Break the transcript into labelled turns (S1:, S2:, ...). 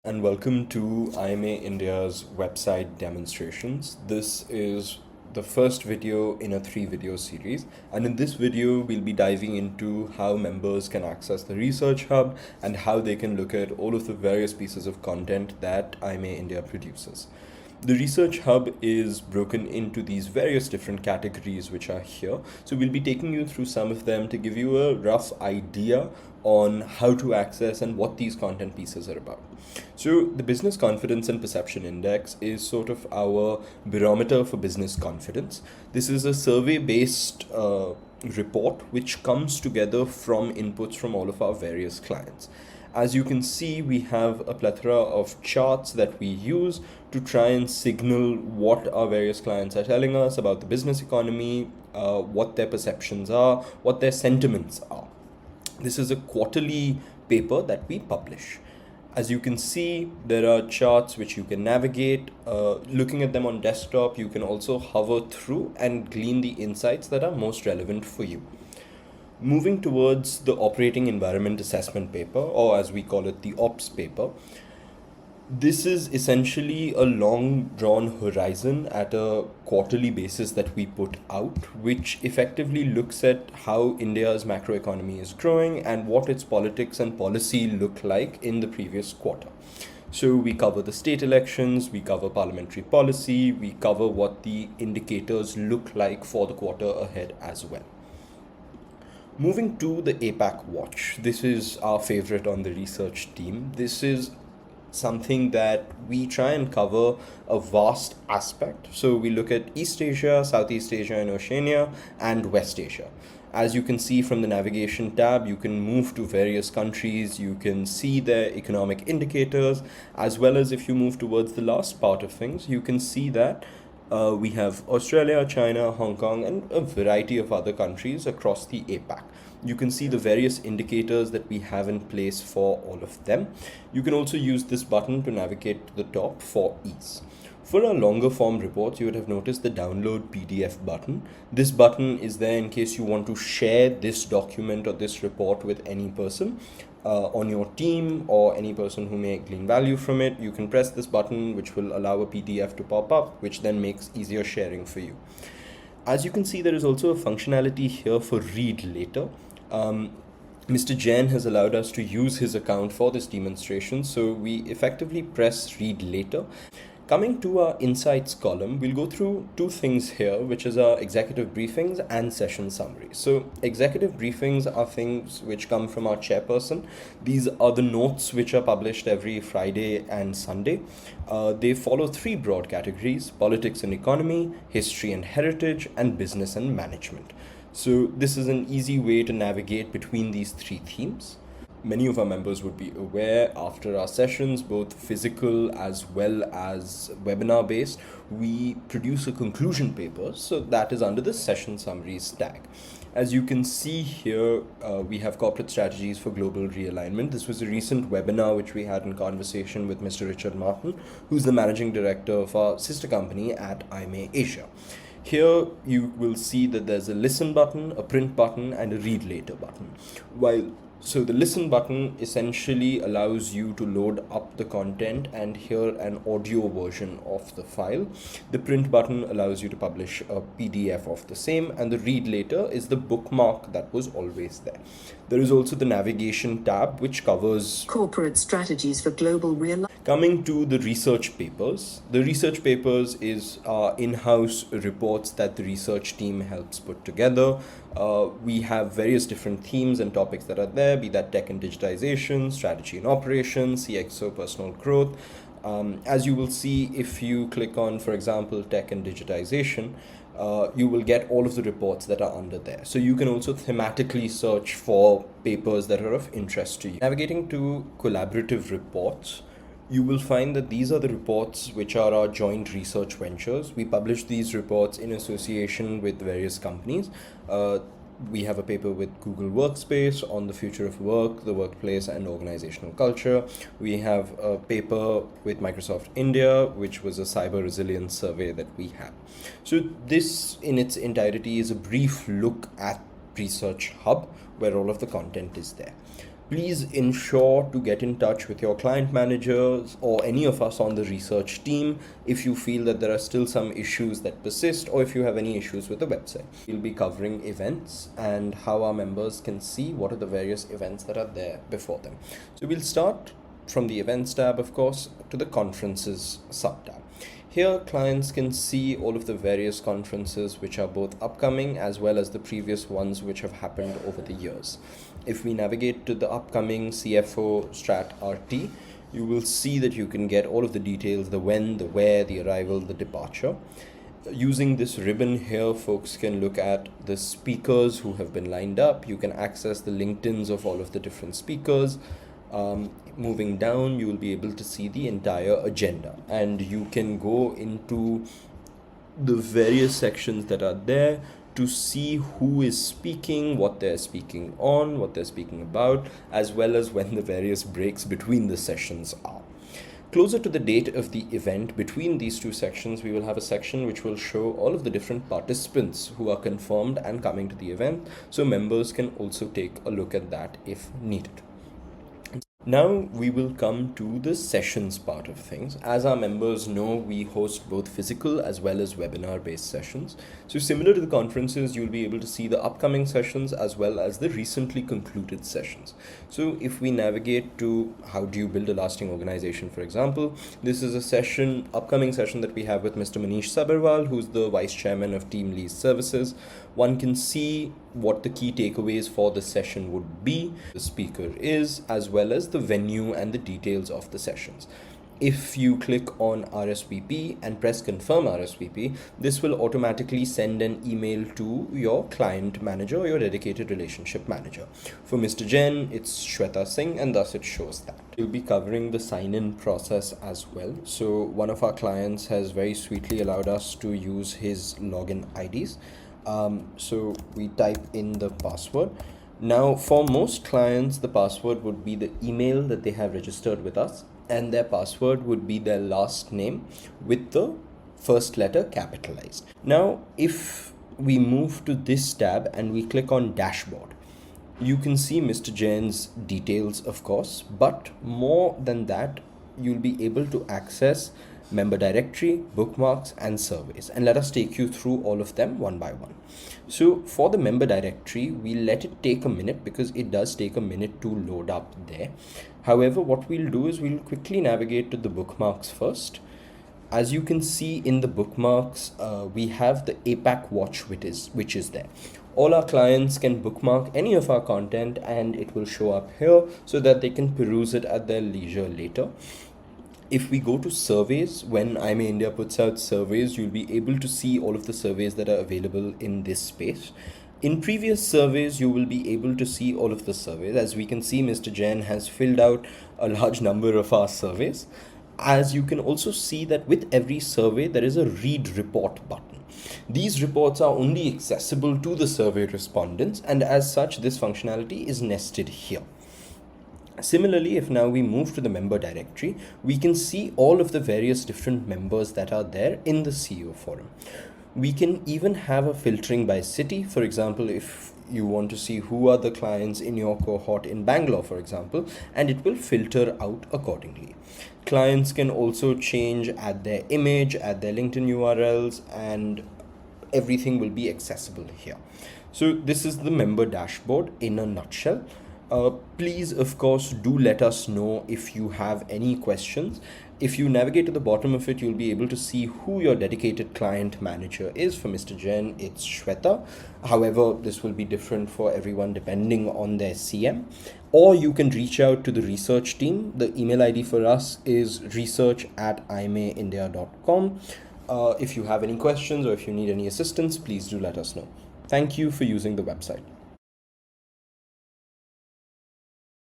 S1: And welcome to IMA India's website demonstrations. This is the first video in a 3 video series, and in this video we'll be diving into how members can access the research hub and how they can look at all of the various pieces of content that IMA India produces. The research hub is broken into these various different categories which are here. So we'll be taking you through some of them to give you a rough idea on how to access and what these content pieces are about. So the Business Confidence and Perception Index is sort of our barometer for business confidence. This is a survey-based report which comes together from inputs from all of our various clients. As you can see, we have a plethora of charts that we use to try and signal what our various clients are telling us about the business economy, what their perceptions are, what their sentiments are. This is a quarterly paper that we publish. As you can see, there are charts which you can navigate. Looking at them on desktop, you can also hover through and glean the insights that are most relevant for you. Moving towards the Operating Environment Assessment paper, or as we call it, the OPS paper, this is essentially a long drawn horizon at a quarterly basis that we put out, which effectively looks at how India's macroeconomy is growing and what its politics and policy look like in the previous quarter. So we cover the state elections, we cover parliamentary policy, we cover what the indicators look like for the quarter ahead as well. Moving to the APAC watch, this is our favorite on the research team. This is something that we try and cover a vast aspect. So we look at East Asia, Southeast Asia and Oceania, and West Asia. As you can see from the navigation tab, you can move to various countries, you can see their economic indicators, as well as if you move towards the last part of things, you can see that we have Australia, China, Hong Kong, and a variety of other countries across the APAC. You can see the various indicators that we have in place for all of them. You can also use this button to navigate to the top for ease. For our longer form reports, you would have noticed the download PDF button. This button is there in case you want to share this document or this report with any person on your team or any person who may glean value from it. You can press this button, which will allow a PDF to pop up, which then makes easier sharing for you. As you can see, there is also a functionality here for read later. Mr. Jain has allowed us to use his account for this demonstration, so we effectively press read later. Coming to our insights column, we'll go through two things here, which is our executive briefings and session summaries. So executive briefings are things which come from our chairperson. These are the notes which are published every Friday and Sunday. They follow 3 broad categories: politics and economy, history and heritage, and business and management. So this is an easy way to navigate between these 3 themes. Many of our members would be aware, after our sessions, both physical as well as webinar based, we produce a conclusion paper. So that is under the session summaries tag. As you can see here, we have corporate strategies for global realignment. This was a recent webinar which we had in conversation with Mr. Richard Martin, who's the managing director of our sister company at IMA Asia. Here you will see that there's a listen button, a print button, and a read later button. So the listen button essentially allows you to load up the content and hear an audio version of the file. The print button allows you to publish a PDF of the same, and the read later is the bookmark that was always there. There is also the navigation tab, which covers
S2: corporate strategies for global real.
S1: Coming to the research papers, the research papers is in-house reports that the research team helps put together. We have various different themes and topics that are there, be that tech and digitization, strategy and operations, CXO, personal growth. As you will see, if you click on, for example, tech and digitization, you will get all of the reports that are under there. So you can also thematically search for papers that are of interest to you. Navigating to collaborative reports, you will find that these are the reports which are our joint research ventures. We publish these reports in association with various companies. We have a paper with Google Workspace on the future of work, the workplace, and organizational culture. We have a paper with Microsoft India, which was a cyber resilience survey that we have. So this in its entirety is a brief look at Research Hub, where all of the content is there. Please ensure to get in touch with your client managers or any of us on the research team if you feel that there are still some issues that persist or if you have any issues with the website. We'll be covering events and how our members can see what are the various events that are there before them. So we'll start from the events tab, of course, to the conferences sub-tab. Here, clients can see all of the various conferences which are both upcoming as well as the previous ones which have happened over the years. If we navigate to the upcoming CFO Strat RT, you will see that you can get all of the details, the when, the where, the arrival, the departure. Using this ribbon here, folks can look at the speakers who have been lined up. You can access the LinkedIns of all of the different speakers. Moving down, you will be able to see the entire agenda, and you can go into the various sections that are there to see who is speaking, what they're speaking on, what they're speaking about, as well as when the various breaks between the sessions are. Closer to the date of the event, between these two sections, we will have a section which will show all of the different participants who are confirmed and coming to the event, so members can also take a look at that if needed. Now we will come to the sessions part of things. As our members know, we host both physical as well as webinar-based sessions. So similar to the conferences, you'll be able to see the upcoming sessions as well as the recently concluded sessions. So if we navigate to how do you build a lasting organization, for example, this is a upcoming session that we have with Mr. Manish Sabharwal, who's the Vice Chairman of Team Lease Services. One can see what the key takeaways for the session would be, the speaker is, as well as the venue and the details of the sessions. If you click on RSVP and press confirm RSVP, this will automatically send an email to your client manager or your dedicated relationship manager. For Mr. Jain, it's Shweta Singh, and thus it shows that. We'll be covering the sign-in process as well. So one of our clients has very sweetly allowed us to use his login IDs. So we type in the password. Now, for most clients, the password would be the email that they have registered with us, and their password would be their last name with the first letter capitalized. Now, if we move to this tab and we click on dashboard, you can see Mr. Jain's details, of course, but more than that, you'll be able to access member directory, bookmarks, and surveys. And let us take you through all of them one by one. So for the member directory, we let it take a minute because it does take a minute to load up there. However, what we'll do is we'll quickly navigate to the bookmarks first. As you can see in the bookmarks, we have the APAC watch which is there. All our clients can bookmark any of our content and it will show up here so that they can peruse it at their leisure later. If we go to surveys, when IMA India puts out surveys, you'll be able to see all of the surveys that are available in this space. In previous surveys, you will be able to see all of the surveys. As we can see, Mr. Jain has filled out a large number of our surveys. As you can also see that with every survey, there is a read report button. These reports are only accessible to the survey respondents, and as such, this functionality is nested here. Similarly, if now we move to the member directory, we can see all of the various different members that are there in the CEO forum. We can even have a filtering by city. For example, if you want to see who are the clients in your cohort in Bangalore, for example, and it will filter out accordingly. Clients can also change, add their image, add their LinkedIn URLs, and everything will be accessible here. So this is the member dashboard in a nutshell. Please, of course, do let us know if you have any questions. If you navigate to the bottom of it, you'll be able to see who your dedicated client manager is. For Mr. Jain, it's Shweta. However, this will be different for everyone depending on their CM. Or you can reach out to the research team. The email ID for us is research@imaindia.com. If you have any questions or if you need any assistance, please do let us know. Thank you for using the website.